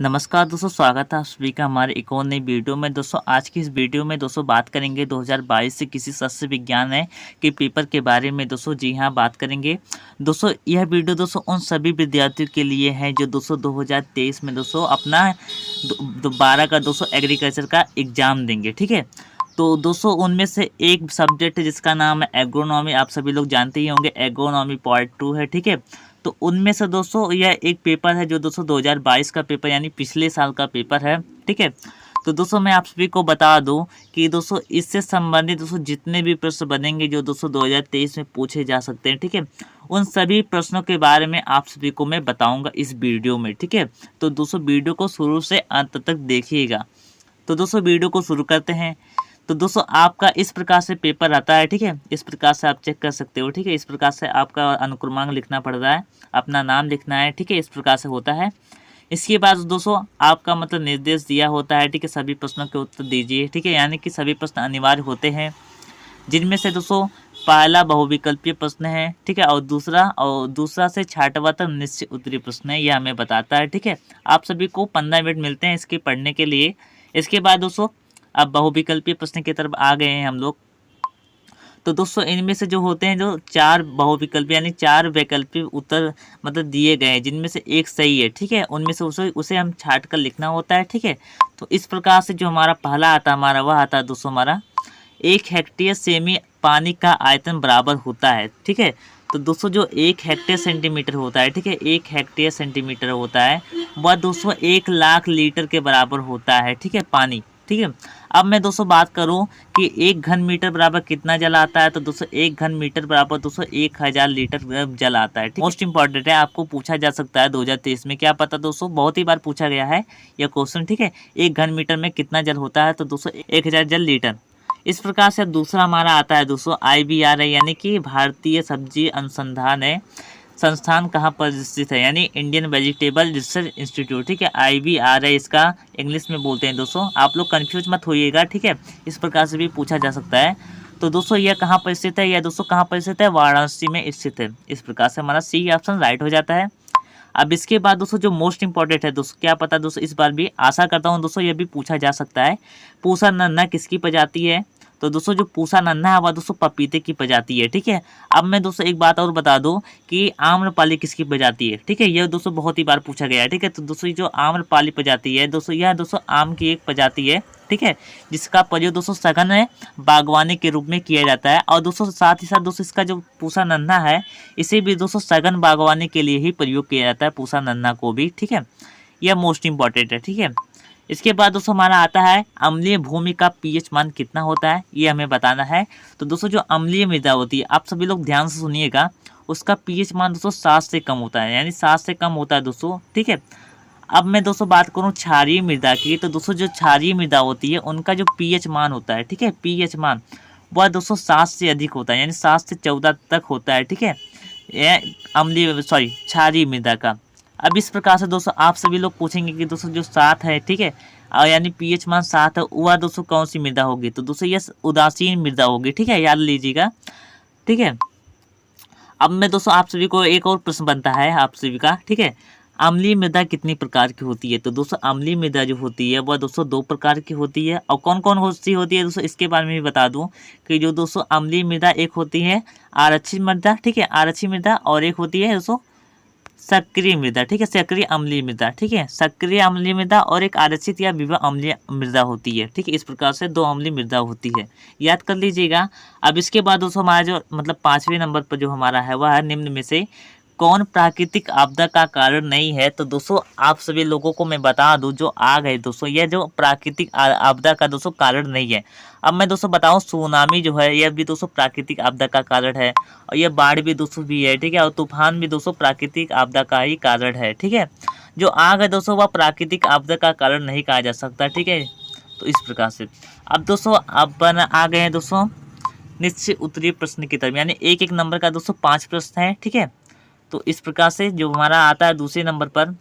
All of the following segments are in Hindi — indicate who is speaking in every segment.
Speaker 1: नमस्कार दोस्तों, स्वागत है आप सभी का हमारे एक और नई वीडियो में। दोस्तों आज की इस वीडियो में दोस्तों बात करेंगे 2022 से किसी सस्य विज्ञान है के पेपर के बारे में। दोस्तों जी हाँ, बात करेंगे। दोस्तों यह वीडियो दोस्तों उन सभी विद्यार्थियों के लिए है जो दोस्तों 2023 में दोस्तों अपना 12 का दोस्तों एग्रीकल्चर का एग्ज़ाम देंगे। ठीक है, तो दोस्तों उनमें से एक सब्जेक्ट है जिसका नाम है एग्रोनॉमी। आप सभी लोग जानते ही होंगे, एग्रोनॉमी पार्ट 2 है। ठीक है, तो उनमें से दोस्तों यह एक पेपर है जो दोस्तों 2022 का पेपर यानी पिछले साल का पेपर है। ठीक है, तो दोस्तों मैं आप सभी को बता दूं कि दोस्तों इससे संबंधित दोस्तों जितने भी प्रश्न बनेंगे जो दोस्तों 2023 में पूछे जा सकते हैं, ठीक है, उन सभी प्रश्नों के बारे में आप सभी को मैं बताऊंगा इस वीडियो में। ठीक है, तो दोस्तों वीडियो को शुरू से अंत तक देखिएगा। तो दोस्तों वीडियो को शुरू करते हैं। तो दोस्तों आपका इस प्रकार से पेपर आता है। ठीक है, इस प्रकार से आप चेक कर सकते हो। ठीक है, इस प्रकार से आपका अनुक्रमांक लिखना पड़ रहा है, अपना नाम लिखना है। ठीक है, इस प्रकार से होता है। इसके बाद दोस्तों आपका मतलब निर्देश दिया होता है। ठीक है, सभी प्रश्नों के उत्तर दीजिए। ठीक है, यानी कि सभी प्रश्न अनिवार्य होते हैं, जिनमें से दोस्तों पहला बहुविकल्पीय प्रश्न है। ठीक है, और दूसरा से 6वां तक निश्चित उत्तरीय प्रश्न है, यह हमें बताता है। ठीक है, आप सभी को 15 मिनट मिलते हैं इसके पढ़ने के लिए। इसके बाद दोस्तों अब बहुविकल्पीय प्रश्न की तरफ आ गए हैं हम लोग। तो दोस्तों इनमें से जो होते हैं, जो 4 बहुविकल्पीय यानी 4 वैकल्पिक उत्तर मतलब दिए गए हैं, जिनमें से एक सही है। ठीक है, उनमें से उसे हम छांट कर लिखना होता है। ठीक है, तो इस प्रकार से जो हमारा पहला आता है वह आता है दोस्तों हमारा 1 हेक्टेयर सेमी पानी का आयतन बराबर होता है। ठीक है, तो दोस्तों जो 1 हेक्टेयर सेंटीमीटर होता है, ठीक है, 1 हेक्टेयर सेंटीमीटर होता है, वह दोस्तों 1 लाख लीटर के बराबर होता है। ठीक है, पानी। ठीक है, अब मैं दोस्तों बात करूं कि 1 घन मीटर बराबर कितना जल आता है, तो दोस्तों 1 घन मीटर बराबर दोस्तों 1000 लीटर जल आता है। मोस्ट इंपॉर्टेंट है, आपको पूछा जा सकता है 2023 में, क्या पता दोस्तों, बहुत ही बार पूछा गया है यह क्वेश्चन। ठीक है, 1 घन मीटर में कितना जल होता है, तो दोस्तों 1000 जल लीटर। इस प्रकार से दूसरा हमारा आता है दोस्तों IVR है, यानी कि भारतीय सब्जी अनुसंधान है संस्थान कहाँ पर स्थित है, यानी इंडियन वेजिटेबल रिसर्च इंस्टीट्यूट। ठीक है, IVR है, इसका इंग्लिश में बोलते हैं दोस्तों, आप लोग कंफ्यूज मत होइएगा। ठीक है, इस प्रकार से भी पूछा जा सकता है। तो दोस्तों यह कहाँ पर स्थित है, यह दोस्तों कहाँ पर स्थित है, वाराणसी में स्थित है। इस प्रकार से हमारा सी ऑप्शन राइट हो जाता है। अब इसके बाद दोस्तों जो मोस्ट इंपॉर्टेंट है दोस्तों, क्या पता दोस्तों इस बार भी आशा करता हूँ दोस्तों यह भी पूछा जा सकता है, पूसा नन्हा किसकी प्रजाति है, तो दोस्तों जो पूसा नन्हा है वह दोस्तों पपीते की प्रजाति है। ठीक है, अब मैं दोस्तों एक बात और बता दूं कि आम्रपाली किसकी प्रजाति है। ठीक है, यह दोस्तों बहुत ही बार पूछा गया है। ठीक है, तो दोस्तों जो आम्रपाली प्रजाति है दोस्तों, यह दोस्तों आम की एक प्रजाति है। ठीक है, जिसका प्रयोग दोस्तों सघन है बागवानी के रूप में किया जाता है, और दोस्तों साथ ही साथ दोस्तों इसका जो पूसा नन्हा है इसे भी दोस्तों सघन बागवानी के लिए ही प्रयोग किया जाता है, पूसा नन्हा को भी। ठीक है, यह मोस्ट इंपॉर्टेंट है। ठीक है, इसके बाद दोस्तों हमारा आता है अम्लीय भूमि का pH मान कितना होता है, ये हमें बताना है। तो दोस्तों जो अम्लीय मृदा होती है, आप सभी लोग ध्यान से सुनिएगा, उसका pH मान दोस्तों 7 से कम होता है, यानी 7 से कम होता है दोस्तों। ठीक है, अब मैं दोस्तों बात करूं क्षारीय मृदा की, तो दोस्तों जो क्षारीय मृदा होती है उनका जो pH मान होता है, ठीक है, pH मान वह दोस्तों 7 से अधिक होता है, यानी 7 से 14 तक होता है। ठीक है, यह क्षारीय मृदा का। अब इस प्रकार से दोस्तों आप सभी लोग पूछेंगे कि दोस्तों जो 7 है, ठीक है, और यानी pH मान 7 है, वह दोस्तों कौन सी मृदा होगी, तो दोस्तों यह उदासीन मृदा होगी। ठीक है, याद लीजिएगा। ठीक है, अब मैं दोस्तों आप सभी को एक और प्रश्न बनता है आप सभी का। ठीक है, अम्लीय मृदा कितनी प्रकार की होती है, तो दोस्तों अम्लीय मृदा जो होती है वह दोस्तों 2 प्रकार की होती है। और कौन कौन सी होती है दोस्तों, इसके बारे में भी बता दूं कि जो दोस्तों अम्लीय मृदा एक होती है आरक्षित मृदा। ठीक है, आरक्षित मृदा, और एक होती है दोस्तों सक्रिय मृदा। ठीक है, सक्रिय अम्लीय मृदा। ठीक है, सक्रिय अम्लीय मृदा और एक आरक्षित या विभव अम्लीय मृदा होती है। ठीक है, इस प्रकार से 2 अम्लीय मृदा होती है, याद कर लीजिएगा। अब इसके बाद दोस्तों हमारा जो मतलब 5वें नंबर पर जो हमारा है वह है निम्न में से कौन प्राकृतिक आपदा का कारण नहीं है। तो दोस्तों आप सभी लोगों को मैं बता दूं जो आ गए दोस्तों, यह जो प्राकृतिक आपदा का दोस्तों कारण नहीं है। अब मैं दोस्तों बताऊं, सुनामी जो है यह भी दोस्तों प्राकृतिक आपदा का कारण है, और यह बाढ़ भी दोस्तों भी है। ठीक है, और तूफान भी दोस्तों प्राकृतिक आपदा का ही कारण है। ठीक है, जो आग है दोस्तों वह प्राकृतिक आपदा का कारण नहीं कहा जा सकता। ठीक है, तो इस प्रकार से अब दोस्तों अपन आ गए हैं दोस्तों निश्चित उत्तरीय प्रश्न की तरफ, यानी एक एक नंबर का दोस्तों 5 प्रश्न है। ठीक है, तो इस प्रकार से जो हमारा आता है दूसरे नंबर पर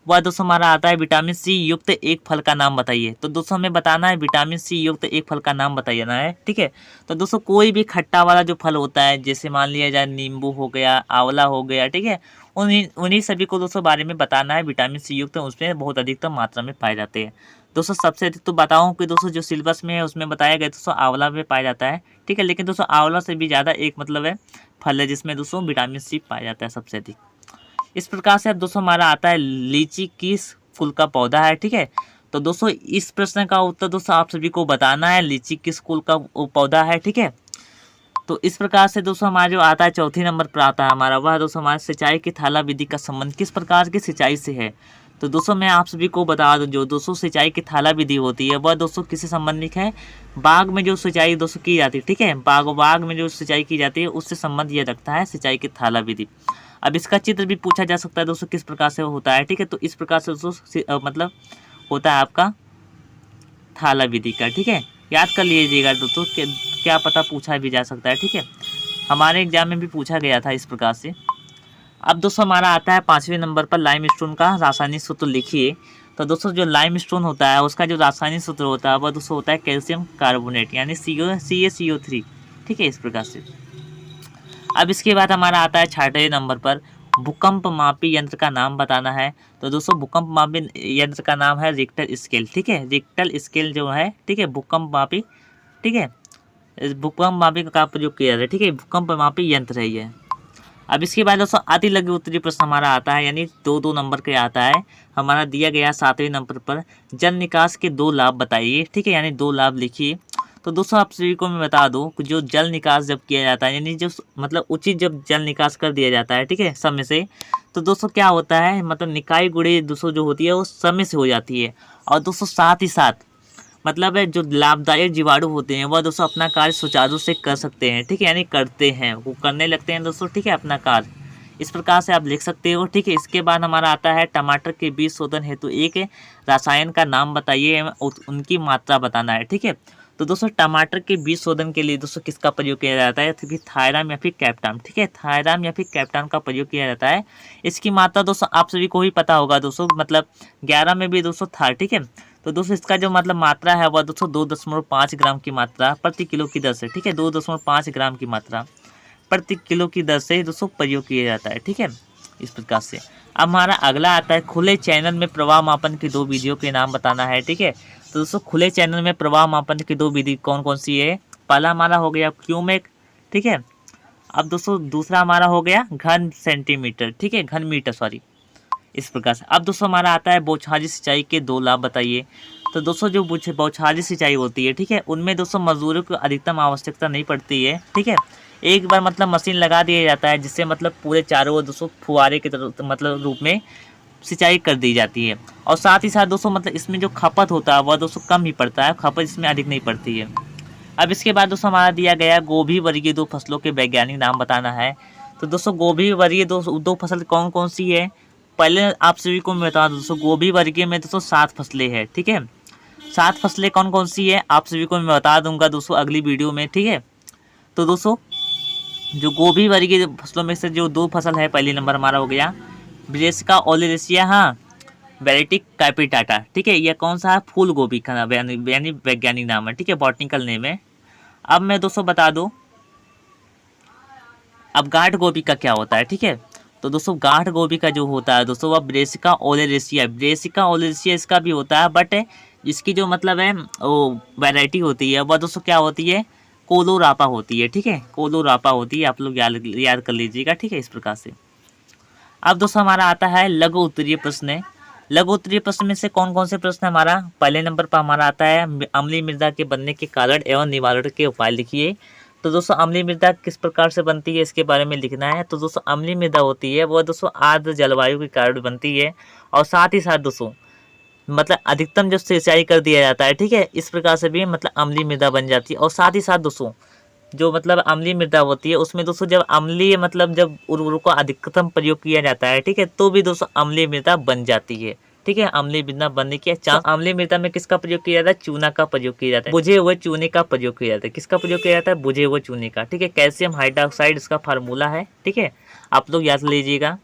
Speaker 1: वह दोस्तों हमारा आता है विटामिन सी युक्त एक फल का नाम बताइए। तो दोस्तों हमें बताना है विटामिन सी युक्त एक फल का नाम बताइए ना है। ठीक है, तो दोस्तों कोई भी खट्टा वाला जो फल होता है, जैसे मान लिया जाए नींबू हो गया, आंवला हो गया, ठीक है, उन्हीं उन्हीं सभी को दोस्तों बारे में बताना है। विटामिन सी युक्त उसमें बहुत अधिकतम मात्रा में पाए जाते हैं। दोस्तों सबसे अधिक तो बताऊँ कि दोस्तों जो सिलेबस में है उसमें बताया गया दोस्तों आंवला में पाया जाता है, ठीक है। लेकिन दोस्तों आंवला से भी ज़्यादा एक मतलब है फल है जिसमें दोस्तों विटामिन सी पाया जाता है सबसे अधिक। इस प्रकार से अब दोस्तों हमारा आता है लीची किस कुल का पौधा है, ठीक है। तो दोस्तों इस प्रश्न का उत्तर दोस्तों आप सभी को बताना है, लीची किस कुल का पौधा है, ठीक है। तो इस प्रकार से दोस्तों हमारा जो आता है चौथे नंबर पर आता है हमारा, वह दोस्तों हमारे सिंचाई की थाला विधि का संबंध किस प्रकार की सिंचाई से है। तो दोस्तों मैं आप सभी को बता दूं, जो दोस्तों सिंचाई की थाला विधि होती है वह दोस्तों किससे संबंधित है, बाग में जो सिंचाई दोस्तों की जाती है, ठीक है। बाग में जो सिंचाई की जाती है उससे संबंध ये रखता है सिंचाई की थाला विधि। अब इसका चित्र भी पूछा जा सकता है दोस्तों किस प्रकार से होता है, ठीक है। तो इस प्रकार से दोस्तों मतलब होता है आपका थाला विधि का, ठीक है। याद कर लीजिएगा दोस्तों, क्या पता पूछा भी जा सकता है, ठीक है। हमारे एग्जाम में भी पूछा गया था इस प्रकार से। अब दोस्तों हमारा आता है 5वें नंबर पर लाइमस्टोन का रासायनिक सूत्र लिखिए। तो दोस्तों जो लाइमस्टोन होता है उसका जो रासायनिक सूत्र होता है वह दोस्तों होता है कैल्शियम कार्बोनेट यानी CaCO3, ठीक है, इस प्रकार से। अब इसके बाद हमारा आता है 6वें नंबर पर भूकंप मापी यंत्र का नाम बताना है। तो दोस्तों भूकंप मापी यंत्र का नाम है रिक्टर स्केल, ठीक है। रिक्टर स्केल जो है, ठीक है, भूकंप मापी, ठीक है, इस भूकंप मापी का प्रयोग किया जाता है, ठीक है, भूकंप मापी यंत्र है ये। अब इसके बाद दोस्तों अति लघु उत्तरीय प्रश्न हमारा आता है, यानी 2-2 नंबर के आता है। हमारा दिया गया 7वें नंबर पर जल निकास के 2 लाभ बताइए, ठीक है, यानी 2 लाभ लिखिए। तो दोस्तों आप सभी को मैं बता दूं कि जो जल निकास जब किया जाता है, यानी जो मतलब उचित जब जल निकास कर दिया जाता है, ठीक है, समय से, तो दोस्तों क्या होता है, मतलब निकाय गुड़े दोस्तों जो होती है वो समय से हो जाती है। और दोस्तों साथ ही साथ मतलब है जो लाभदायक जीवाणु होते हैं वह दोस्तों अपना कार्य सुचारू से कर सकते हैं, ठीक है, यानी करते हैं, वो करने लगते हैं दोस्तों, ठीक है, अपना कार्य। इस प्रकार से आप लिख सकते हो, ठीक है। इसके बाद हमारा आता है टमाटर के बीज शोधन हेतु एक रसायन का नाम बताइए एवं उनकी मात्रा बताना है, ठीक है। तो दोस्तों टमाटर के बीज शोधन के लिए दोस्तों किसका प्रयोग किया जाता है, क्योंकि थायराम या फिर कैप्टाम, ठीक है, थायराम या फिर कैप्टाम का प्रयोग किया जाता है। इसकी मात्रा दोस्तों आप सभी को ही पता होगा दोस्तों, मतलब 11 में भी दोस्तों था, ठीक है। तो दोस्तों इसका जो मतलब मात्रा है वह दोस्तों 2.5 ग्राम की मात्रा प्रति किलो की दर से, ठीक है, 2.5 ग्राम की मात्रा प्रति किलो की दर से दोस्तों प्रयोग किया जाता है, ठीक है, इस प्रकार से। अब हमारा अगला आता है खुले चैनल में प्रवाह मापन की 2 विधियों के नाम बताना है, ठीक है। तो दोस्तों खुले चैनल में प्रवाह मापन की 2 विधि कौन कौन सी है, पहला हमारा हो गया क्यूमेक, ठीक है। अब दोस्तों दूसरा हमारा हो गया घन सेंटीमीटर, ठीक है, घन मीटर, सॉरी, इस प्रकार से। अब दोस्तों हमारा आता है बौछारी सिंचाई के 2 लाभ बताइए। तो दोस्तों जो बौछारी सिंचाई होती है, ठीक है, उनमें दोस्तों मजदूरों की अधिकतम आवश्यकता नहीं पड़ती है, ठीक है। एक बार मतलब मशीन लगा दिया जाता है जिससे मतलब पूरे चारों ओर दोस्तों फुहारे के तरह मतलब रूप में सिंचाई कर दी जाती है। और साथ ही साथ दोस्तों मतलब इसमें जो खपत होता है वह दोस्तों कम ही पड़ता है, खपत इसमें अधिक नहीं पड़ती है। अब इसके बाद दोस्तों हमारा दिया गया गोभी वर्गीय 2 फसलों के वैज्ञानिक नाम बताना है। तो दोस्तों गोभी वर्गीय दो फसल कौन कौन सी है, पहले आप सभी को मैं बता दूं दोस्तों, गोभी वर्गीय में दोस्तों 7 फसलें हैं, ठीक है। 7 फसलें कौन कौन सी है आप सभी को मैं बता दूंगा दोस्तों अगली वीडियो में, ठीक है। तो दोस्तों जो गोभी वर्गीय फसलों में से जो 2 फसल है, पहली नंबर हमारा हो गया ब्रेसिका ओलेरेसिया, हाँ, वेराइटी कैपिटाटा, ठीक है, यह कौन सा है, फूल गोभी का यानी वैज्ञानिक नाम है, ठीक है, बॉटनिकल नेम है। अब मैं दोस्तों बता दूं अब गांठ गोभी का क्या होता है, ठीक है। तो दोस्तों गांठ गोभी का जो होता है दोस्तों वह ब्रेसिका ओलेरेसिया इसका भी होता है, बट इसकी जो मतलब है वो वैरायटी होती है वह दोस्तों क्या होती है, कोलोरापा होती है, ठीक है, कोलोरापा होती है, आप लोग याद कर लीजिएगा, ठीक है, इस प्रकार से। अब दोस्तों हमारा आता है लघु उत्तरीय प्रश्न। लघु उत्तरीय प्रश्न में से कौन कौन से प्रश्न हमारा, पहले नंबर पर हमारा आता है अम्लीय मृदा के बनने के कारण एवं निवारण के उपाय लिखिए। तो दोस्तों अम्लीय मृदा किस प्रकार से बनती है इसके बारे में लिखना है। तो दोस्तों अम्लीय मृदा होती है वह दोस्तों आर्द्र जलवायु के कारण बनती है, और साथ ही साथ दोस्तों मतलब अधिकतम जब सिंचाई कर दिया जाता है, ठीक है, इस प्रकार से भी मतलब अम्लीय मृदा बन जाती है। और साथ ही साथ दोस्तों जो मतलब अम्लीय मृदा होती है उसमें दोस्तों जब अम्लीय मतलब जब उर्वरकों का अधिकतम प्रयोग किया जाता है, ठीक है, तो भी दोस्तों अम्लीय मृदा बन जाती है, ठीक है, अम्लीय मृदा बनने की चांस। अम्लीय मृदा में किसका प्रयोग किया जाता है, चूना का प्रयोग किया जाता है, बुझे हुए चूने का प्रयोग किया जाता है। किसका प्रयोग किया जाता है, बुझे हुए चूने का, ठीक है, कैल्शियम हाइड्रोक्साइड इसका फार्मूला है, ठीक है, आप लोग याद लीजिएगा।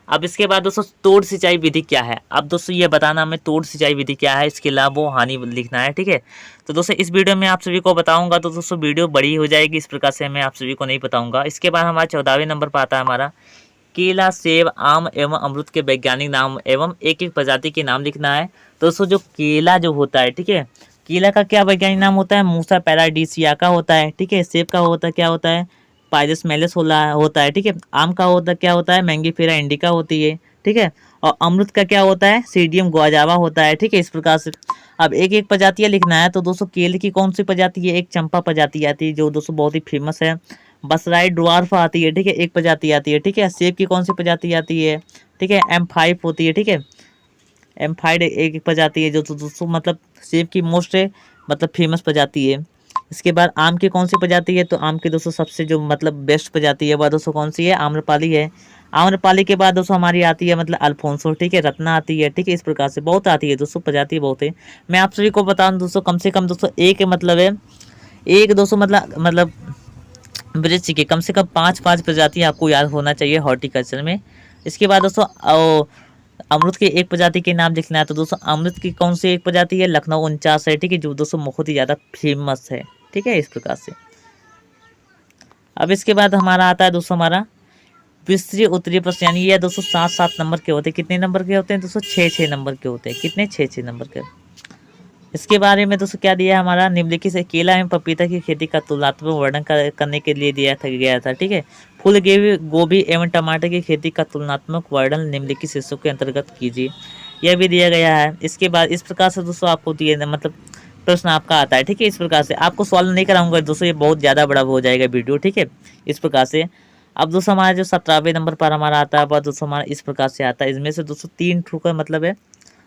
Speaker 1: अब इसके बाद दोस्तों तोड़ सिंचाई विधि क्या है। अब दोस्तों ये बताना हमें तोड़ सिंचाई विधि क्या है, इसके लाभ वो हानि लिखना है, ठीक है। तो दोस्तों इस वीडियो में आप सभी को बताऊंगा, तो दोस्तों वीडियो बड़ी हो जाएगी, इस प्रकार से मैं आप सभी को नहीं बताऊंगा। इसके बाद हमारा 14वें नंबर पर आता है हमारा केला, सेब, आम एवं अमरूद के वैज्ञानिक नाम एवं एक एक प्रजाति के नाम लिखना है। तो दोस्तों जो केला जो होता है, ठीक है, केला का क्या वैज्ञानिक नाम होता है? मूसा पैराडीसियाका होता है, ठीक है। सेब का होता है क्या होता है? पायरस मेलिस होता है, ठीक है। आम का होता क्या होता है? मैंगीफेरा इंडिका होती है, ठीक है। और अमरूद का क्या होता है? सीडियम गुआजावा होता है, ठीक है। इस प्रकार से अब एक एक प्रजातियां लिखना है। तो दोस्तों केले की कौन सी प्रजाति है? एक चंपा प्रजाति आती है जो दोस्तों बहुत ही फेमस है। बसराई ड्वार्फ आती है, ठीक है, एक प्रजाति आती है, ठीक है। सेब की कौन सी प्रजाति आती है? ठीक है, M5 होती है, ठीक है। M5 एक प्रजाति है जो दोस्तों मतलब सेब की मोस्ट मतलब फेमस प्रजाति है। इसके बाद आम की कौन सी प्रजाति है? तो आम की दोस्तों सबसे जो मतलब बेस्ट प्रजाति है वह दोस्तों कौन सी है? आम्रपाली है। आम्रपाली के बाद दोस्तों हमारी आती है मतलब अल्फोंसो, ठीक है, रत्ना आती है, ठीक है। इस प्रकार से बहुत आती है दोस्तों, प्रजाति बहुत है। मैं आप सभी को बता दूं दोस्तों, कम से कम दोस्तों एक मतलब है, एक दोस्तों मतलब वृक्ष के कम से कम 5 प्रजाति आपको याद होना चाहिए हॉर्टिकल्चर में। इसके बाद दोस्तों अमरूद की एक प्रजाति के नाम लिखना है। तो दोस्तों अमरूद की कौन सी एक प्रजाति है? लखनऊ 49 है, ठीक है, जो दोस्तों बहुत ही ज़्यादा फेमस है, ठीक है। इस प्रकार से अब इसके बाद हमारा आता है दोस्तों हमारा विस्तृत उत्तरीय प्रश्न, यानी ये दोस्तों 7 नंबर के होते हैं। कितने नंबर के होते हैं दोस्तों? 6 नंबर के होते हैं। कितने? 6 नंबर के। इसके बारे में दोस्तों क्या दिया है हमारा? निम्नलिखित से केला एवं पपीता की खेती का तुलनात्मक वर्णन करने के लिए दिया गया था, ठीक है। फूल गोभी एवं टमाटर की खेती का तुलनात्मक वर्णन निम्नलिखित शीर्षकों के अंतर्गत कीजिए, यह भी दिया गया है। इसके बाद इस प्रकार से दोस्तों आपको दिए मतलब प्रश्न आपका आता है, ठीक है। इस प्रकार से आपको सॉल्व नहीं कराऊंगा दोस्तों, ये बहुत ज़्यादा बड़ा हो जाएगा वीडियो, ठीक है। इस प्रकार से अब दोस्तों हमारा जो 17वें नंबर पर हमारा आता है वह दोस्तों हमारा इस प्रकार से आता है। इसमें से दोस्तों 3 ठोकर मतलब है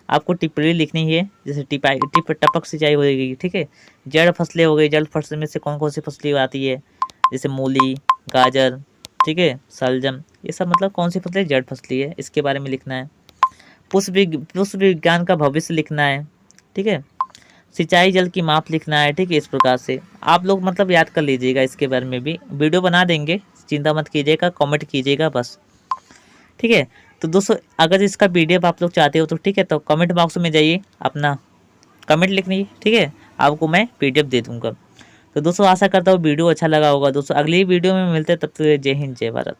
Speaker 1: आपको टिप्पणी लिखनी है। जैसे टिप टपक सिंचाई हो गई, ठीक है। जड़ फसलें हो गई, जड़ फसल में से कौन कौन सी फसलें आती है? जैसे मूली, गाजर, ठीक है, शलजम, ये सब मतलब कौन सी फसलें? जड़ फसली है, इसके बारे में लिखना है। पुष्प विज्ञान का भविष्य लिखना है, ठीक है। सिंचाई जल की माप लिखना है, ठीक है। इस प्रकार से आप लोग मतलब याद कर लीजिएगा, इसके बारे में भी वीडियो बना देंगे, चिंता मत कीजिएगा, कमेंट कीजिएगा बस, ठीक है। तो दोस्तों अगर इसका पीडीएफ आप लोग चाहते हो तो ठीक है, तो कमेंट बॉक्स में जाइए, अपना कमेंट लिखनी, ठीक है, आपको मैं पीडीएफ दे दूंगा। तो दोस्तों आशा करता हूँ वीडियो अच्छा लगा होगा दोस्तों। अगली वीडियो में मिलते हैं, तब तक जय हिंद जय भारत।